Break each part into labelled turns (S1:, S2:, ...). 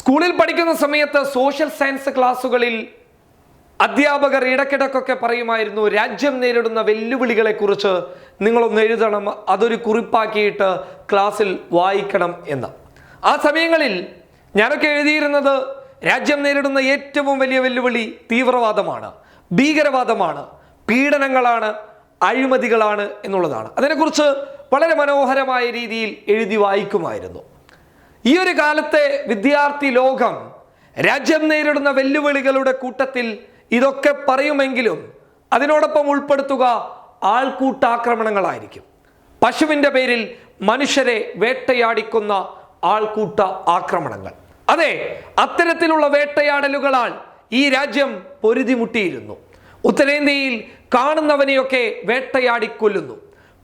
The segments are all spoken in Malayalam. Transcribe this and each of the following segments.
S1: സ്കൂളിൽ പഠിക്കുന്ന സമയത്ത് സോഷ്യൽ സയൻസ് ക്ലാസ്സുകളിൽ അധ്യാപകർ ഇടയ്ക്കിടയ്ക്കൊക്കെ പറയുമായിരുന്നു, രാജ്യം നേരിടുന്ന വെല്ലുവിളികളെ കുറിച്ച് നിങ്ങളൊന്ന് എഴുതണം, അതൊരു കുറിപ്പാക്കിയിട്ട് ക്ലാസ്സിൽ വായിക്കണം എന്ന്. ആ സമയങ്ങളിൽ ഞാനൊക്കെ എഴുതിയിരുന്നത് രാജ്യം നേരിടുന്ന ഏറ്റവും വലിയ വെല്ലുവിളി തീവ്രവാദമാണ്, ഭീകരവാദമാണ്, പീഡനങ്ങളാണ്, അഴിമതികളാണ് എന്നുള്ളതാണ്. അതിനെക്കുറിച്ച് വളരെ മനോഹരമായ രീതിയിൽ എഴുതി വായിക്കുമായിരുന്നു. ഈ ഒരു കാലത്തെ വിദ്യാർത്ഥി ലോകം രാജ്യം നേരിടുന്ന വെല്ലുവിളികളുടെ കൂട്ടത്തിൽ ഇതൊക്കെ പറയുമെങ്കിലും അതിനോടൊപ്പം ഉൾപ്പെടുത്തുക ആൾക്കൂട്ടാക്രമണങ്ങളായിരിക്കും. പശുവിൻ്റെ പേരിൽ മനുഷ്യരെ വേട്ടയാടിക്കുന്ന ആൾക്കൂട്ട ആക്രമണങ്ങൾ. അതെ, അത്തരത്തിലുള്ള വേട്ടയാടലുകളാൽ ഈ രാജ്യം പൊരുതിമുട്ടിയിരുന്നു. ഉത്തരേന്ത്യയിൽ കാണുന്നവനെയൊക്കെ വേട്ടയാടിക്കൊല്ലുന്നു.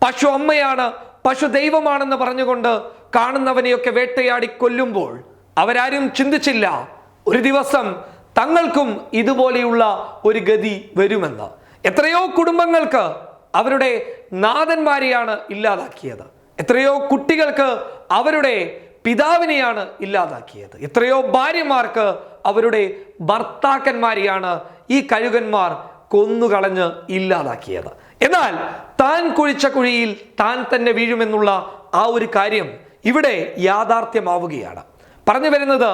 S1: പശു അമ്മയാണ്, പശു ദൈവമാണെന്ന് പറഞ്ഞുകൊണ്ട് കാണുന്നവനെയൊക്കെ വേട്ടയാടിക്കൊല്ലുമ്പോൾ അവരാരും ചിന്തിച്ചില്ല ഒരു ദിവസം തങ്ങൾക്കും ഇതുപോലെയുള്ള ഒരു ഗതി വരുമെന്ന്. എത്രയോ കുടുംബങ്ങൾക്ക് അവരുടെ നാഥന്മാരെയാണ് ഇല്ലാതാക്കിയത്. എത്രയോ കുട്ടികൾക്ക് അവരുടെ പിതാവിനെയാണ് ഇല്ലാതാക്കിയത്. എത്രയോ ഭാര്യമാർക്ക് അവരുടെ ഭർത്താക്കന്മാരെയാണ് ഈ കഴുകന്മാർ കൊന്നുകളഞ്ഞ് ഇല്ലാതാക്കിയത്. എന്നാൽ താൻ കുഴിച്ച കുഴിയിൽ താൻ തന്നെ വീഴുമെന്നുള്ള ആ ഒരു കാര്യം ഇവിടെ യാഥാർത്ഥ്യമാവുകയാണ്. പറഞ്ഞു വരുന്നത്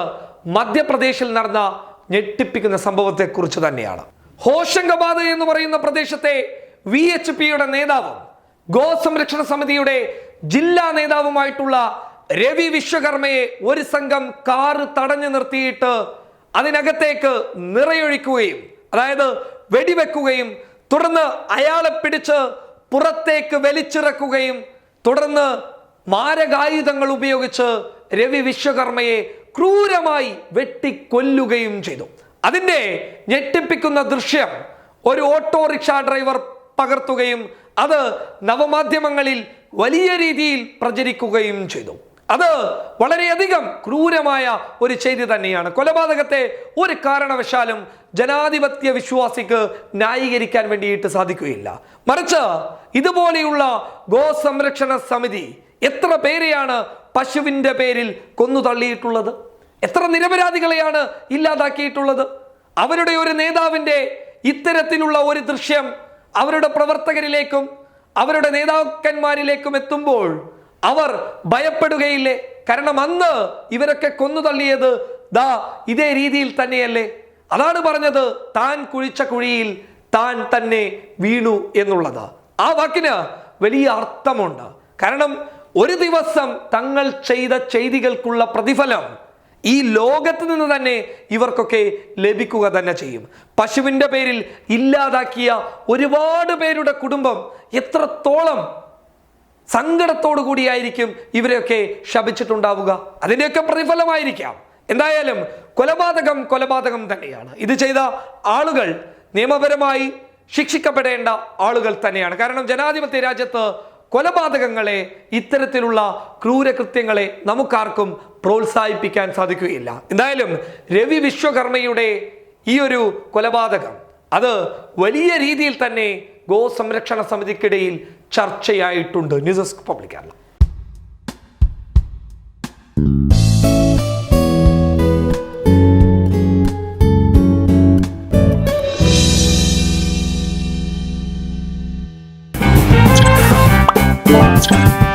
S1: മധ്യപ്രദേശിൽ നടന്ന ഞെട്ടിപ്പിക്കുന്ന സംഭവത്തെക്കുറിച്ച് തന്നെയാണ്. ഹോഷംഗാബാദ് എന്ന് പറയുന്ന പ്രദേശത്തെ VHPയുടെ നേതാവും ഗോസംരക്ഷണ സമിതിയുടെ ജില്ലാ നേതാവുമായിട്ടുള്ള രവി വിശ്വകർമ്മയെ ഒരു സംഘം കാറ് തടഞ്ഞു നിർത്തിയിട്ട് അതിനകത്തേക്ക് നിറയൊഴിക്കുകയും, അതായത് വെടിവെക്കുകയും, തുടർന്ന് അയാളെ പിടിച്ച് പുറത്തേക്ക് വലിച്ചിറക്കുകയും തുടർന്ന് മാരകായുധങ്ങൾ ഉപയോഗിച്ച് രവി വിശ്വകർമ്മയെ ക്രൂരമായി വെട്ടിക്കൊല്ലുകയും ചെയ്തു. അതിൻ്റെ ഞെട്ടിപ്പിക്കുന്ന ദൃശ്യം ഒരു ഓട്ടോറിക്ഷ ഡ്രൈവർ പകർത്തുകയും അത് നവമാധ്യമങ്ങളിൽ വലിയ രീതിയിൽ പ്രചരിക്കുകയും ചെയ്തു. അത് വളരെയധികം ക്രൂരമായ ഒരു ചെയ്തി തന്നെയാണ്. കൊലപാതകത്തെ ഒരു കാരണവശാലും ജനാധിപത്യ വിശ്വാസിക്ക് ന്യായീകരിക്കാൻ വേണ്ടിയിട്ട് സാധിക്കുകയില്ല. മറിച്ച് ഇതുപോലെയുള്ള ഗോസംരക്ഷണ സമിതി എത്ര പേരെയാണ് പശുവിൻ്റെ പേരിൽ കൊന്നു തള്ളിയിട്ടുള്ളത്? എത്ര നിരപരാധികളെയാണ് ഇല്ലാതാക്കിയിട്ടുള്ളത്? അവരുടെ ഒരു നേതാവിൻ്റെ ഇത്തരത്തിലുള്ള ഒരു ദൃശ്യം അവരുടെ പ്രവർത്തകരിലേക്കും അവരുടെ നേതാക്കന്മാരിലേക്കും എത്തുമ്പോൾ അവർ ഭയപ്പെടുകയില്ലേ? കാരണം അന്ന് ഇവരൊക്കെ കൊന്നു തള്ളിയത് ഇതേ രീതിയിൽ തന്നെയല്ലേ. അതാണ് പറഞ്ഞത്, താൻ കുഴിച്ച കുഴിയിൽ താൻ തന്നെ വീണു എന്നുള്ളത്. ആ വാക്കിന് വലിയ അർത്ഥമുണ്ട്. കാരണം ഒരു ദിവസം തങ്ങൾ ചെയ്ത ചെയ്തികൾക്കുള്ള പ്രതിഫലം ഈ ലോകത്ത് നിന്ന് തന്നെ ഇവർക്കൊക്കെ ലഭിക്കുക തന്നെ ചെയ്യും. പശുവിൻ്റെ പേരിൽ ഇല്ലാതാക്കിയ ഒരുപാട് പേരുടെ കുടുംബം എത്രത്തോളം സങ്കടത്തോടു കൂടിയായിരിക്കും ഇവരെയൊക്കെ ശപിച്ചിട്ടുണ്ടാവുക. അതിൻ്റെയൊക്കെ പ്രതിഫലമായിരിക്കാം. എന്തായാലും കൊലപാതകം തന്നെയാണ്. ഇത് ചെയ്ത ആളുകൾ നിയമപരമായി ശിക്ഷിക്കപ്പെടേണ്ട ആളുകൾ തന്നെയാണ്. കാരണം ജനാധിപത്യ രാജ്യത്ത് കൊലപാതകങ്ങളെ, ഇത്തരത്തിലുള്ള ക്രൂരകൃത്യങ്ങളെ നമുക്കാർക്കും പ്രോത്സാഹിപ്പിക്കാൻ സാധിക്കുകയില്ല. എന്തായാലും രവി വിശ്വകർമ്മയുടെ ഈ ഒരു കൊലപാതകം അത് വലിയ രീതിയിൽ തന്നെ ഗോസംരക്ഷണ സമിതിക്കിടയിൽ ചർച്ചയായിട്ടുണ്ട്. News desk public Kerala.
S2: Time.